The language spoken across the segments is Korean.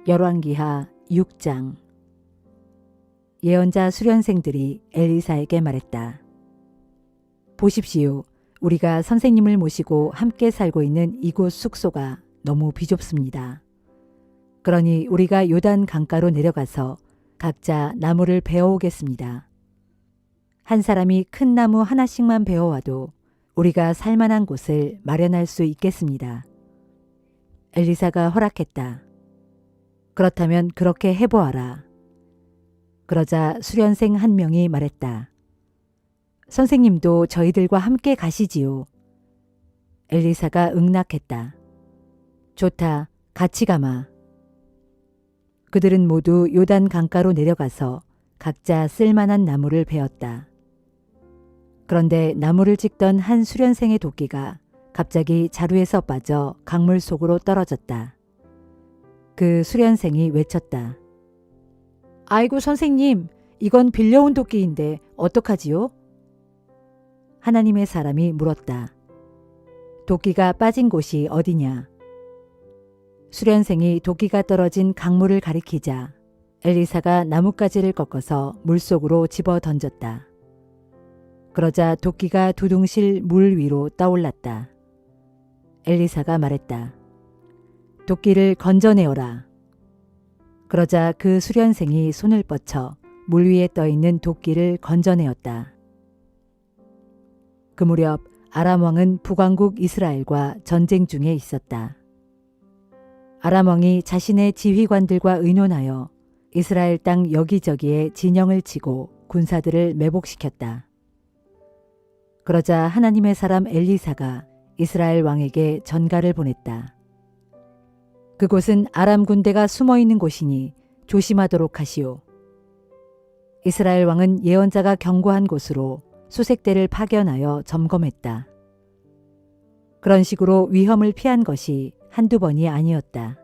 열왕기하 6장. 예언자 수련생들이 엘리사에게 말했다. 보십시오. 우리가 선생님을 모시고 함께 살고 있는 이곳 숙소가 너무 비좁습니다. 그러니 우리가 요단 강가로 내려가서 각자 나무를 베어오겠습니다. 한 사람이 큰 나무 하나씩만 베어와도 우리가 살만한 곳을 마련할 수 있겠습니다. 엘리사가 허락했다. 그렇다면 그렇게 해보아라. 그러자 수련생 한 명이 말했다. 선생님도 저희들과 함께 가시지요. 엘리사가 응낙했다. 좋다. 같이 가마. 그들은 모두 요단 강가로 내려가서 각자 쓸만한 나무를 베었다. 그런데 나무를 찍던 한 수련생의 도끼가 갑자기 자루에서 빠져 강물 속으로 떨어졌다. 그 수련생이 외쳤다. 아이고 선생님, 이건 빌려온 도끼인데 어떡하지요? 하나님의 사람이 물었다. 도끼가 빠진 곳이 어디냐? 수련생이 도끼가 떨어진 강물을 가리키자 엘리사가 나뭇가지를 꺾어서 물속으로 집어 던졌다. 그러자 도끼가 두둥실 물 위로 떠올랐다. 엘리사가 말했다. 도끼를 건져내어라. 그러자 그 수련생이 손을 뻗쳐 물 위에 떠있는 도끼를 건져내었다. 그 무렵 아람 왕은 북왕국 이스라엘과 전쟁 중에 있었다. 아람 왕이 자신의 지휘관들과 의논하여 이스라엘 땅 여기저기에 진영을 치고 군사들을 매복시켰다. 그러자 하나님의 사람 엘리사가 이스라엘 왕에게 전가를 보냈다. 그곳은 아람 군대가 숨어 있는 곳이니 조심하도록 하시오. 이스라엘 왕은 예언자가 경고한 곳으로 수색대를 파견하여 점검했다. 그런 식으로 위험을 피한 것이 한두 번이 아니었다.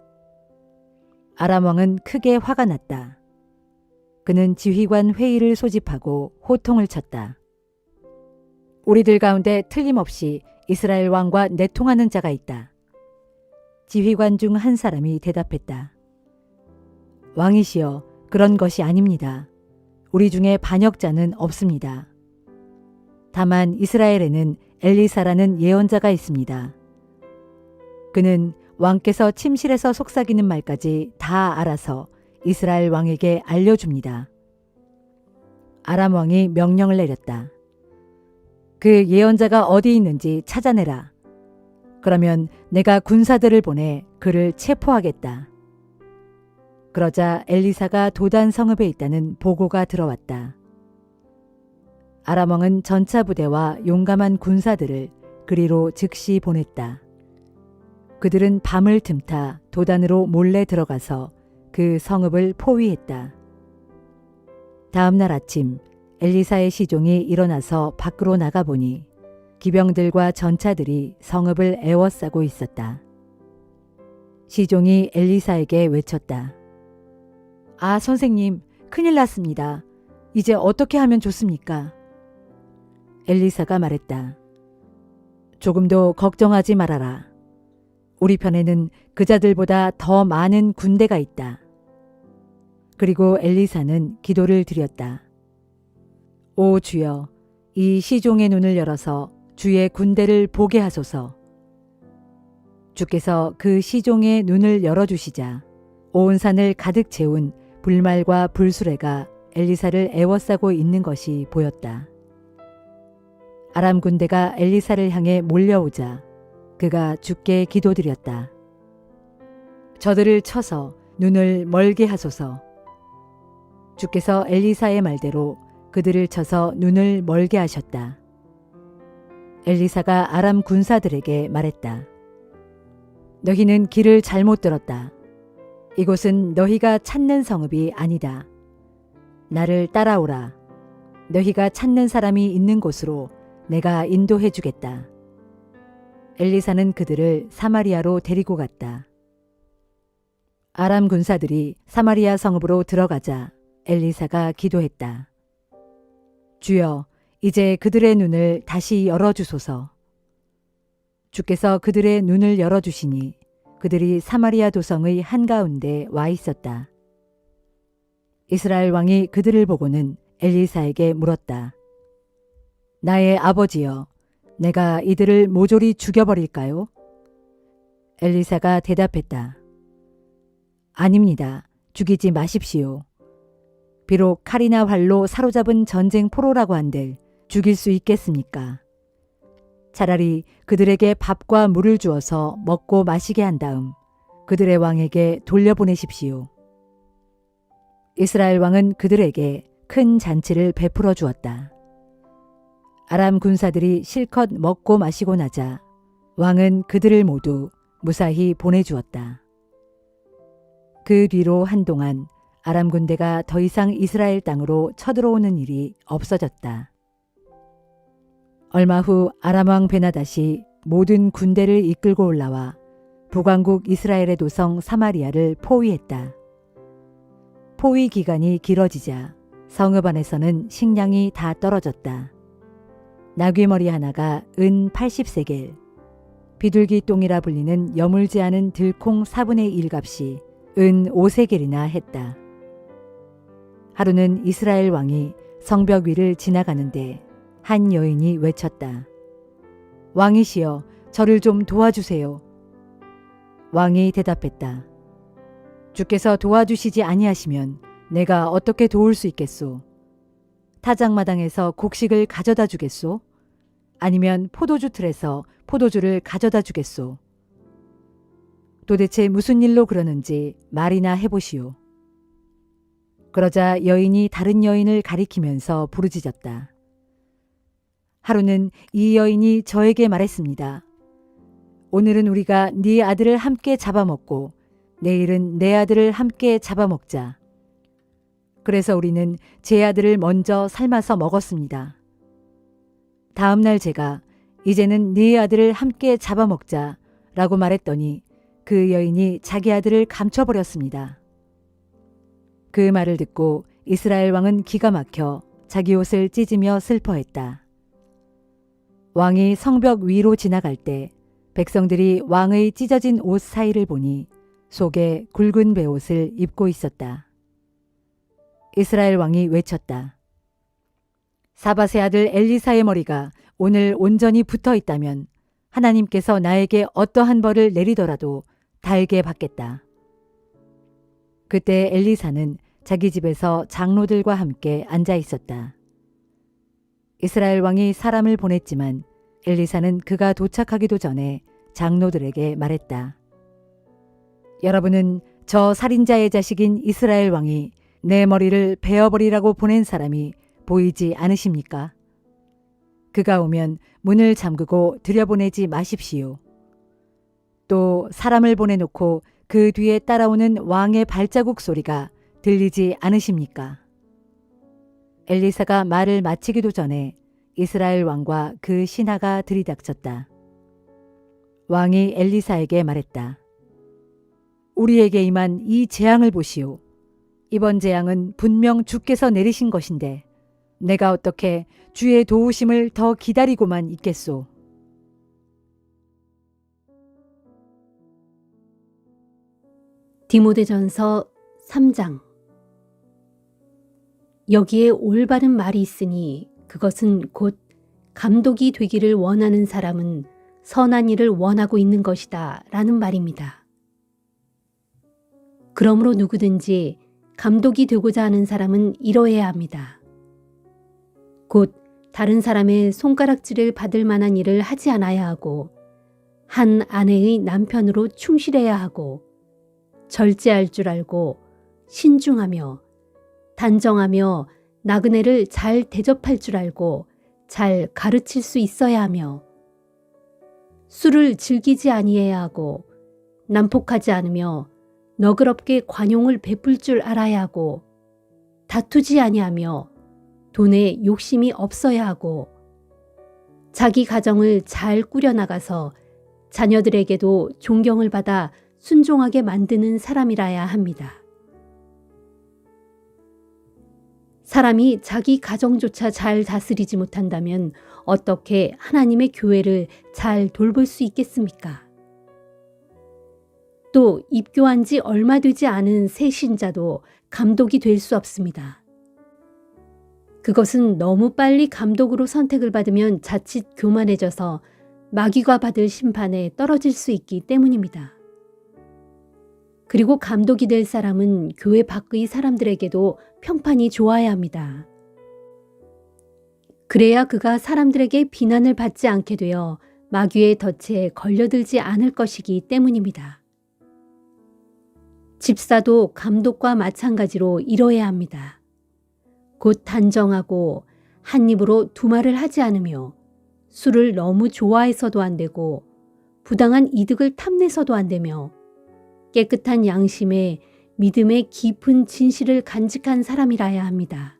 아람 왕은 크게 화가 났다. 그는 지휘관 회의를 소집하고 호통을 쳤다. 우리들 가운데 틀림없이 이스라엘 왕과 내통하는 자가 있다. 지휘관 중 한 사람이 대답했다. 왕이시여, 그런 것이 아닙니다. 우리 중에 반역자는 없습니다. 다만 이스라엘에는 엘리사라는 예언자가 있습니다. 그는 왕께서 침실에서 속삭이는 말까지 다 알아서 이스라엘 왕에게 알려줍니다. 아람 왕이 명령을 내렸다. 그 예언자가 어디 있는지 찾아내라. 그러면 내가 군사들을 보내 그를 체포하겠다. 그러자 엘리사가 도단 성읍에 있다는 보고가 들어왔다. 아람 왕은 전차 부대와 용감한 군사들을 그리로 즉시 보냈다. 그들은 밤을 틈타 도단으로 몰래 들어가서 그 성읍을 포위했다. 다음 날 아침 엘리사의 시종이 일어나서 밖으로 나가보니 기병들과 전차들이 성읍을 에워싸고 있었다. 시종이 엘리사에게 외쳤다. 아, 선생님, 큰일 났습니다. 이제 어떻게 하면 좋습니까? 엘리사가 말했다. 조금도 걱정하지 말아라. 우리 편에는 그자들보다 더 많은 군대가 있다. 그리고 엘리사는 기도를 드렸다. 오 주여, 이 시종의 눈을 열어서 주의 군대를 보게 하소서. 주께서 그 시종의 눈을 열어주시자 온 산을 가득 채운 불말과 불수레가 엘리사를 에워싸고 있는 것이 보였다. 아람 군대가 엘리사를 향해 몰려오자 그가 주께 기도드렸다. 저들을 쳐서 눈을 멀게 하소서. 주께서 엘리사의 말대로 그들을 쳐서 눈을 멀게 하셨다. 엘리사가 아람 군사들에게 말했다. 너희는 길을 잘못 들었다. 이곳은 너희가 찾는 성읍이 아니다. 나를 따라오라. 너희가 찾는 사람이 있는 곳으로 내가 인도해 주겠다. 엘리사는 그들을 사마리아로 데리고 갔다. 아람 군사들이 사마리아 성읍으로 들어가자 엘리사가 기도했다. 주여, 이제 그들의 눈을 다시 열어주소서. 주께서 그들의 눈을 열어주시니 그들이 사마리아 도성의 한가운데 와 있었다. 이스라엘 왕이 그들을 보고는 엘리사에게 물었다. 나의 아버지여, 내가 이들을 모조리 죽여버릴까요? 엘리사가 대답했다. 아닙니다. 죽이지 마십시오. 비록 칼이나 활로 사로잡은 전쟁 포로라고 한들 죽일 수 있겠습니까? 차라리 그들에게 밥과 물을 주어서 먹고 마시게 한 다음 그들의 왕에게 돌려보내십시오. 이스라엘 왕은 그들에게 큰 잔치를 베풀어 주었다. 아람 군사들이 실컷 먹고 마시고 나자 왕은 그들을 모두 무사히 보내주었다. 그 뒤로 한동안 아람 군대가 더 이상 이스라엘 땅으로 쳐들어오는 일이 없어졌다. 얼마 후 아람 왕 베나닷이 모든 군대를 이끌고 올라와 북왕국 이스라엘의 도성 사마리아를 포위했다. 포위 기간이 길어지자 성읍 안에서는 식량이 다 떨어졌다. 나귀머리 하나가 은 80세겔, 비둘기 똥이라 불리는 여물지 않은 들콩 4분의 1 값이 은 5세겔이나 했다. 하루는 이스라엘 왕이 성벽 위를 지나가는데 한 여인이 외쳤다. 왕이시여, 저를 좀 도와주세요. 왕이 대답했다. 주께서 도와주시지 아니하시면 내가 어떻게 도울 수 있겠소? 타작마당에서 곡식을 가져다 주겠소? 아니면 포도주 틀에서 포도주를 가져다 주겠소? 도대체 무슨 일로 그러는지 말이나 해보시오. 그러자 여인이 다른 여인을 가리키면서 부르짖었다. 하루는 이 여인이 저에게 말했습니다. 오늘은 우리가 네 아들을 함께 잡아먹고 내일은 내 아들을 함께 잡아먹자. 그래서 우리는 제 아들을 먼저 삶아서 먹었습니다. 다음 날 제가 이제는 네 아들을 함께 잡아먹자 라고 말했더니 그 여인이 자기 아들을 감춰버렸습니다. 그 말을 듣고 이스라엘 왕은 기가 막혀 자기 옷을 찢으며 슬퍼했다. 왕이 성벽 위로 지나갈 때 백성들이 왕의 찢어진 옷 사이를 보니 속에 굵은 베옷을 입고 있었다. 이스라엘 왕이 외쳤다. 사밧의 아들 엘리사의 머리가 오늘 온전히 붙어 있다면 하나님께서 나에게 어떠한 벌을 내리더라도 달게 받겠다. 그때 엘리사는 자기 집에서 장로들과 함께 앉아 있었다. 이스라엘 왕이 사람을 보냈지만 엘리사는 그가 도착하기도 전에 장로들에게 말했다. 여러분은 저 살인자의 자식인 이스라엘 왕이 내 머리를 베어버리라고 보낸 사람이 보이지 않으십니까? 그가 오면 문을 잠그고 들여보내지 마십시오. 또 사람을 보내놓고 그 뒤에 따라오는 왕의 발자국 소리가 들리지 않으십니까? 엘리사가 말을 마치기도 전에 이스라엘 왕과 그 신하가 들이닥쳤다. 왕이 엘리사에게 말했다. 우리에게 임한 이 재앙을 보시오. 이번 재앙은 분명 주께서 내리신 것인데 내가 어떻게 주의 도우심을 더 기다리고만 있겠소. 디모데전서 3장. 여기에 올바른 말이 있으니 그것은 곧 감독이 되기를 원하는 사람은 선한 일을 원하고 있는 것이다 라는 말입니다. 그러므로 누구든지 감독이 되고자 하는 사람은 이러해야 합니다. 곧 다른 사람의 손가락질을 받을 만한 일을 하지 않아야 하고 한 아내의 남편으로 충실해야 하고 절제할 줄 알고 신중하며 단정하며 나그네를 잘 대접할 줄 알고 잘 가르칠 수 있어야 하며 술을 즐기지 아니해야 하고 난폭하지 않으며 너그럽게 관용을 베풀 줄 알아야 하고 다투지 아니하며 돈에 욕심이 없어야 하고 자기 가정을 잘 꾸려나가서 자녀들에게도 존경을 받아 순종하게 만드는 사람이라야 합니다. 사람이 자기 가정조차 잘 다스리지 못한다면 어떻게 하나님의 교회를 잘 돌볼 수 있겠습니까? 또 입교한 지 얼마 되지 않은 새 신자도 감독이 될 수 없습니다. 그것은 너무 빨리 감독으로 선택을 받으면 자칫 교만해져서 마귀가 받을 심판에 떨어질 수 있기 때문입니다. 그리고 감독이 될 사람은 교회 밖의 사람들에게도 평판이 좋아야 합니다. 그래야 그가 사람들에게 비난을 받지 않게 되어 마귀의 덫에 걸려들지 않을 것이기 때문입니다. 집사도 감독과 마찬가지로 이뤄야 합니다. 곧 단정하고 한 입으로 두 말을 하지 않으며 술을 너무 좋아해서도 안 되고 부당한 이득을 탐내서도 안 되며 깨끗한 양심에 믿음의 깊은 진실을 간직한 사람이라야 합니다.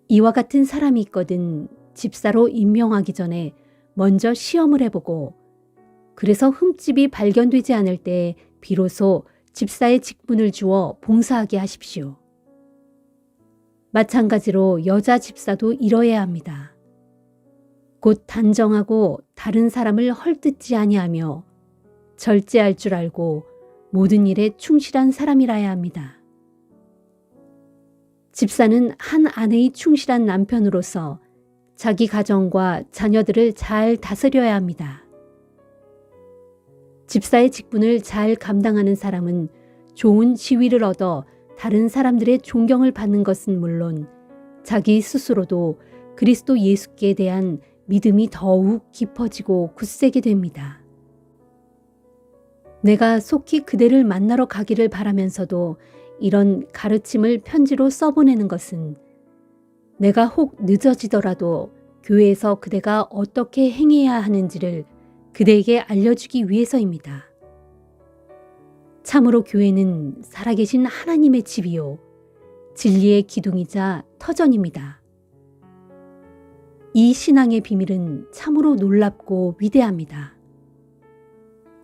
이와 같은 사람이 있거든 집사로 임명하기 전에 먼저 시험을 해보고 그래서 흠집이 발견되지 않을 때 비로소 집사의 직분을 주어 봉사하게 하십시오. 마찬가지로 여자 집사도 이뤄야 합니다. 곧 단정하고 다른 사람을 헐뜯지 아니하며 절제할 줄 알고 모든 일에 충실한 사람이라야 합니다. 집사는 한 아내의 충실한 남편으로서 자기 가정과 자녀들을 잘 다스려야 합니다. 집사의 직분을 잘 감당하는 사람은 좋은 지위를 얻어 다른 사람들의 존경을 받는 것은 물론 자기 스스로도 그리스도 예수께 대한 믿음이 더욱 깊어지고 굳세게 됩니다. 내가 속히 그대를 만나러 가기를 바라면서도 이런 가르침을 편지로 써보내는 것은 내가 혹 늦어지더라도 교회에서 그대가 어떻게 행해야 하는지를 그대에게 알려주기 위해서입니다. 참으로 교회는 살아계신 하나님의 집이요 진리의 기둥이자 터전입니다. 이 신앙의 비밀은 참으로 놀랍고 위대합니다.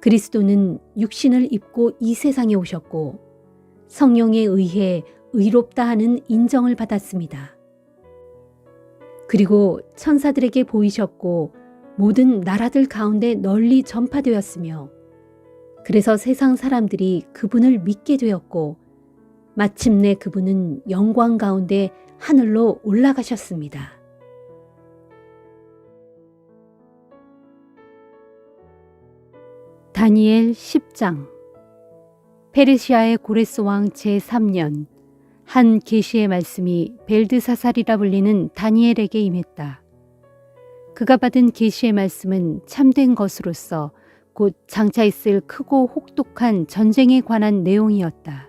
그리스도는 육신을 입고 이 세상에 오셨고 성령에 의해 의롭다 하는 인정을 받았습니다. 그리고 천사들에게 보이셨고 모든 나라들 가운데 널리 전파되었으며 그래서 세상 사람들이 그분을 믿게 되었고 마침내 그분은 영광 가운데 하늘로 올라가셨습니다. 다니엘 10장. 페르시아의 고레스 왕 제3년 한 계시의 말씀이 벨드사살이라 불리는 다니엘에게 임했다. 그가 받은 계시의 말씀은 참된 것으로서 곧 장차 있을 크고 혹독한 전쟁에 관한 내용이었다.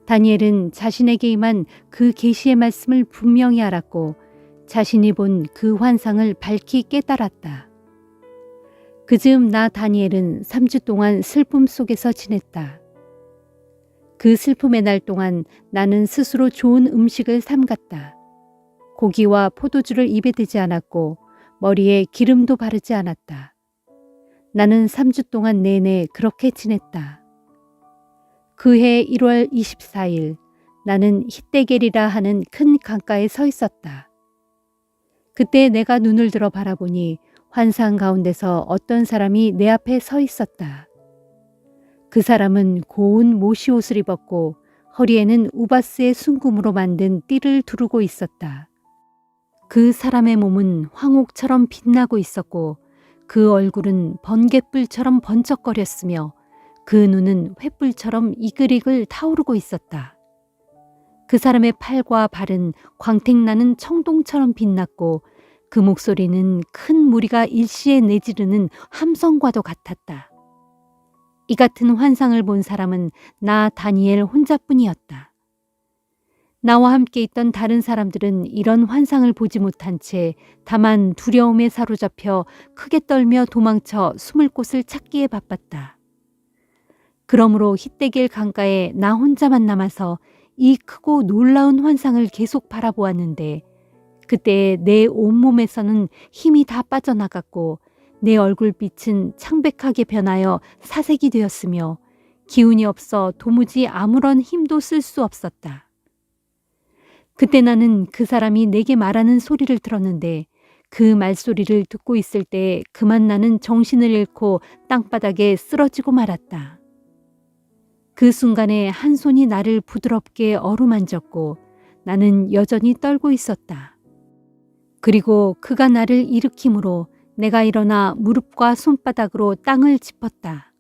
다니엘은 자신에게 임한 그 계시의 말씀을 분명히 알았고 자신이 본 그 환상을 밝히 깨달았다. 그즈음 나 다니엘은 3주 동안 슬픔 속에서 지냈다. 그 슬픔의 날 동안 나는 스스로 좋은 음식을 삼갔다. 고기와 포도주를 입에 대지 않았고 머리에 기름도 바르지 않았다. 나는 3주 동안 내내 그렇게 지냈다. 그해 1월 24일 나는 히데겔이라 하는 큰 강가에 서 있었다. 그때 내가 눈을 들어 바라보니 환상 가운데서 어떤 사람이 내 앞에 서 있었다. 그 사람은 고운 모시옷을 입었고 허리에는 우바스의 순금으로 만든 띠를 두르고 있었다. 그 사람의 몸은 황옥처럼 빛나고 있었고 그 얼굴은 번갯불처럼 번쩍거렸으며 그 눈은 횃불처럼 이글이글 타오르고 있었다. 그 사람의 팔과 발은 광택나는 청동처럼 빛났고 그 목소리는 큰 무리가 일시에 내지르는 함성과도 같았다. 이 같은 환상을 본 사람은 나 다니엘 혼자뿐이었다. 나와 함께 있던 다른 사람들은 이런 환상을 보지 못한 채 다만 두려움에 사로잡혀 크게 떨며 도망쳐 숨을 곳을 찾기에 바빴다. 그러므로 히데겔 강가에 나 혼자만 남아서 이 크고 놀라운 환상을 계속 바라보았는데 그때 내 온몸에서는 힘이 다 빠져나갔고 내 얼굴빛은 창백하게 변하여 사색이 되었으며 기운이 없어 도무지 아무런 힘도 쓸 수 없었다. 그때 나는 그 사람이 내게 말하는 소리를 들었는데 그 말소리를 듣고 있을 때 그만 나는 정신을 잃고 땅바닥에 쓰러지고 말았다. 그 순간에 한 손이 나를 부드럽게 어루만졌고 나는 여전히 떨고 있었다. 그리고 그가 나를 일으킴으로 내가 일어나 무릎과 손바닥으로 땅을 짚었다.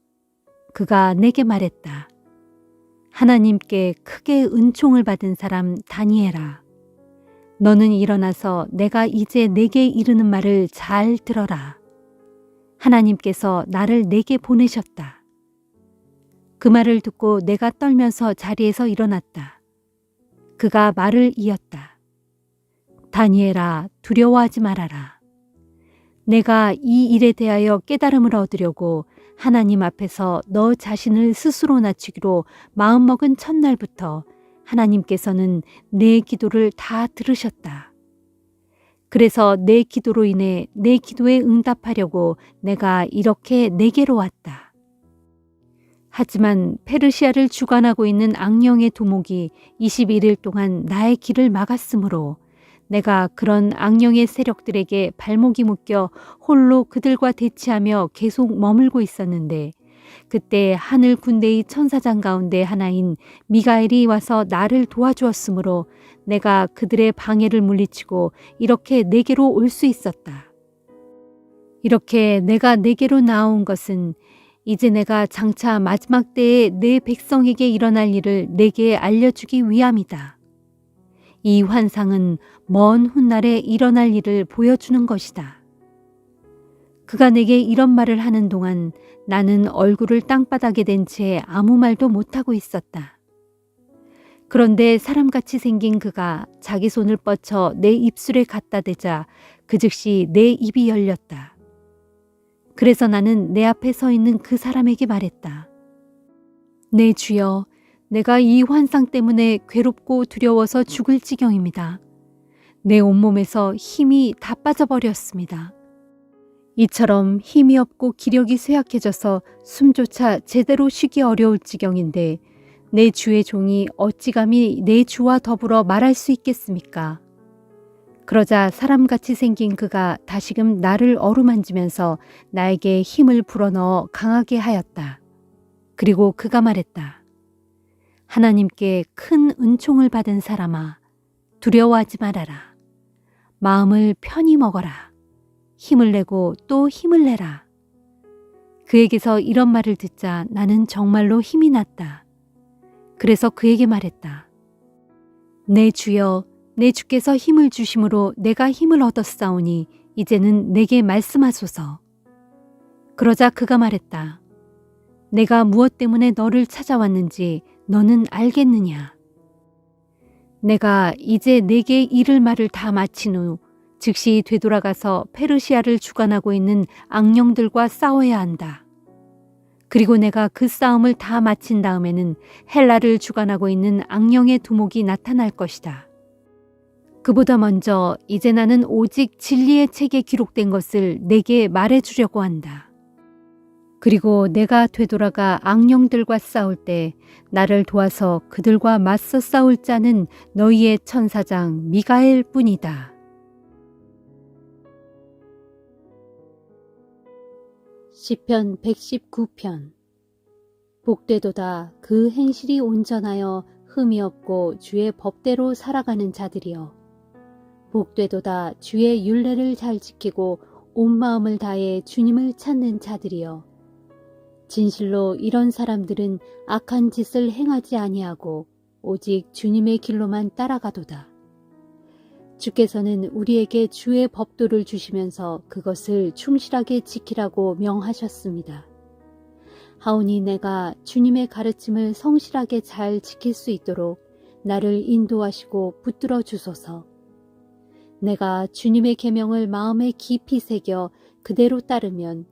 그가 내게 말했다. 하나님께 크게 은총을 받은 사람 다니엘아. 너는 일어나서 내가 이제 내게 이르는 말을 잘 들어라. 하나님께서 나를 내게 보내셨다. 그 말을 듣고 내가 떨면서 자리에서 일어났다. 그가 말을 이었다. 다니엘아, 두려워하지 말아라. 내가 이 일에 대하여 깨달음을 얻으려고 하나님 앞에서 너 자신을 스스로 낮추기로 마음먹은 첫날부터 하나님께서는 내 기도를 다 들으셨다. 그래서 내 기도로 인해 내 기도에 응답하려고 내가 이렇게 내게로 왔다. 하지만 페르시아를 주관하고 있는 악령의 두목이 21일 동안 나의 길을 막았으므로 내가 그런 악령의 세력들에게 발목이 묶여 홀로 그들과 대치하며 계속 머물고 있었는데 그때 하늘 군대의 천사장 가운데 하나인 미가엘이 와서 나를 도와주었으므로 내가 그들의 방해를 물리치고 이렇게 내게로 올 수 있었다. 이렇게 내가 내게로 나온 것은 이제 내가 장차 마지막 때에 내 백성에게 일어날 일을 내게 알려주기 위함이다. 이 환상은 먼 훗날에 일어날 일을 보여주는 것이다. 그가 내게 이런 말을 하는 동안 나는 얼굴을 땅바닥에 댄 채 아무 말도 못하고 있었다. 그런데 사람같이 생긴 그가 자기 손을 뻗쳐 내 입술에 갖다 대자 그 즉시 내 입이 열렸다. 그래서 나는 내 앞에 서 있는 그 사람에게 말했다. 내 주여, 내가 이 환상 때문에 괴롭고 두려워서 죽을 지경입니다. 내 온몸에서 힘이 다 빠져버렸습니다. 이처럼 힘이 없고 기력이 쇠약해져서 숨조차 제대로 쉬기 어려울 지경인데 내 주의 종이 어찌 감히 내 주와 더불어 말할 수 있겠습니까? 그러자 사람같이 생긴 그가 다시금 나를 어루만지면서 나에게 힘을 불어넣어 강하게 하였다. 그리고 그가 말했다. 하나님께 큰 은총을 받은 사람아, 두려워하지 말아라. 마음을 편히 먹어라. 힘을 내고 또 힘을 내라. 그에게서 이런 말을 듣자 나는 정말로 힘이 났다. 그래서 그에게 말했다. 내 주여, 내 주께서 힘을 주심으로 내가 힘을 얻었사오니 이제는 내게 말씀하소서. 그러자 그가 말했다. 내가 무엇 때문에 너를 찾아왔는지 너는 알겠느냐? 내가 이제 내게 이를 말을 다 마친 후 즉시 되돌아가서 페르시아를 주관하고 있는 악령들과 싸워야 한다. 그리고 내가 그 싸움을 다 마친 다음에는 헬라를 주관하고 있는 악령의 두목이 나타날 것이다. 그보다 먼저 이제 나는 오직 진리의 책에 기록된 것을 내게 말해주려고 한다. 그리고 내가 되돌아가 악령들과 싸울 때 나를 도와서 그들과 맞서 싸울 자는 너희의 천사장 미가엘 뿐이다. 시편 119편. 복되도다 그 행실이 온전하여 흠이 없고 주의 법대로 살아가는 자들이여. 복되도다 주의 율례를 잘 지키고 온 마음을 다해 주님을 찾는 자들이여. 진실로 이런 사람들은 악한 짓을 행하지 아니하고 오직 주님의 길로만 따라가도다. 주께서는 우리에게 주의 법도를 주시면서 그것을 충실하게 지키라고 명하셨습니다. 하오니 내가 주님의 가르침을 성실하게 잘 지킬 수 있도록 나를 인도하시고 붙들어 주소서. 내가 주님의 계명을 마음에 깊이 새겨 그대로 따르면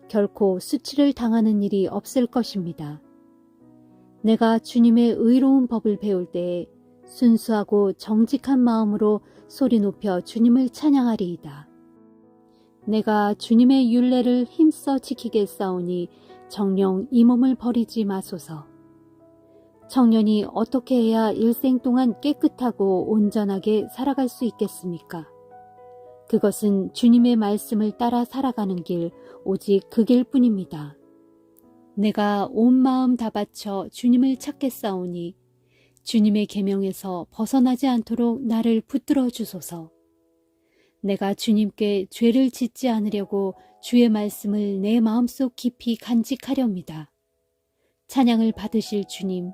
결코 수치를 당하는 일이 없을 것입니다. 내가 주님의 의로운 법을 배울 때에 순수하고 정직한 마음으로 소리 높여 주님을 찬양하리이다. 내가 주님의 율례를 힘써 지키겠사오니 정녕 이 몸을 버리지 마소서. 청년이 어떻게 해야 일생 동안 깨끗하고 온전하게 살아갈 수 있겠습니까? 그것은 주님의 말씀을 따라 살아가는 길, 오직 그 길뿐입니다. 내가 온 마음 다 바쳐 주님을 찾겠사오니 주님의 계명에서 벗어나지 않도록 나를 붙들어 주소서. 내가 주님께 죄를 짓지 않으려고 주의 말씀을 내 마음속 깊이 간직하렵니다. 찬양을 받으실 주님,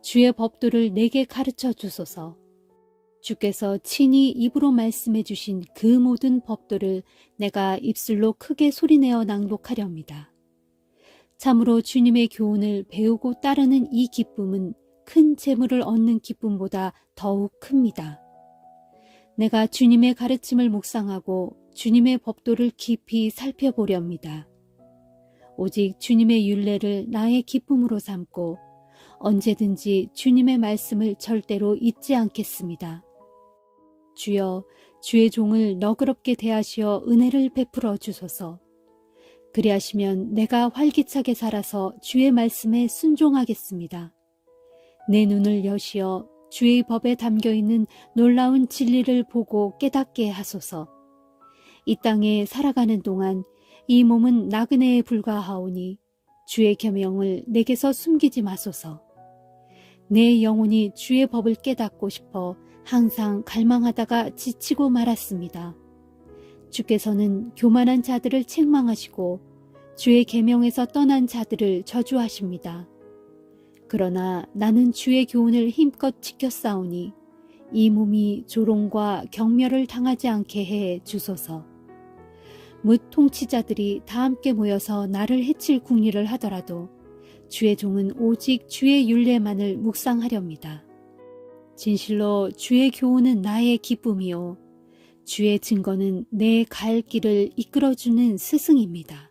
주의 법도를 내게 가르쳐 주소서. 주께서 친히 입으로 말씀해 주신 그 모든 법도를 내가 입술로 크게 소리내어 낭독하렵니다. 참으로 주님의 교훈을 배우고 따르는 이 기쁨은 큰 재물을 얻는 기쁨보다 더욱 큽니다. 내가 주님의 가르침을 묵상하고 주님의 법도를 깊이 살펴보렵니다. 오직 주님의 율례를 나의 기쁨으로 삼고 언제든지 주님의 말씀을 절대로 잊지 않겠습니다. 주여, 주의 종을 너그럽게 대하시어 은혜를 베풀어 주소서. 그리하시면 내가 활기차게 살아서 주의 말씀에 순종하겠습니다. 내 눈을 여시어 주의 법에 담겨있는 놀라운 진리를 보고 깨닫게 하소서. 이 땅에 살아가는 동안 이 몸은 나그네에 불과하오니 주의 계명을 내게서 숨기지 마소서. 내 영혼이 주의 법을 깨닫고 싶어 항상 갈망하다가 지치고 말았습니다. 주께서는 교만한 자들을 책망하시고 주의 계명에서 떠난 자들을 저주하십니다. 그러나 나는 주의 교훈을 힘껏 지켰사오니 이 몸이 조롱과 경멸을 당하지 않게 해 주소서. 뭇 통치자들이 다 함께 모여서 나를 해칠 궁리를 하더라도 주의 종은 오직 주의 율례만을 묵상하렵니다. 진실로 주의 교훈은 나의 기쁨이요 주의 증거는 내 갈 길을 이끌어주는 스승입니다.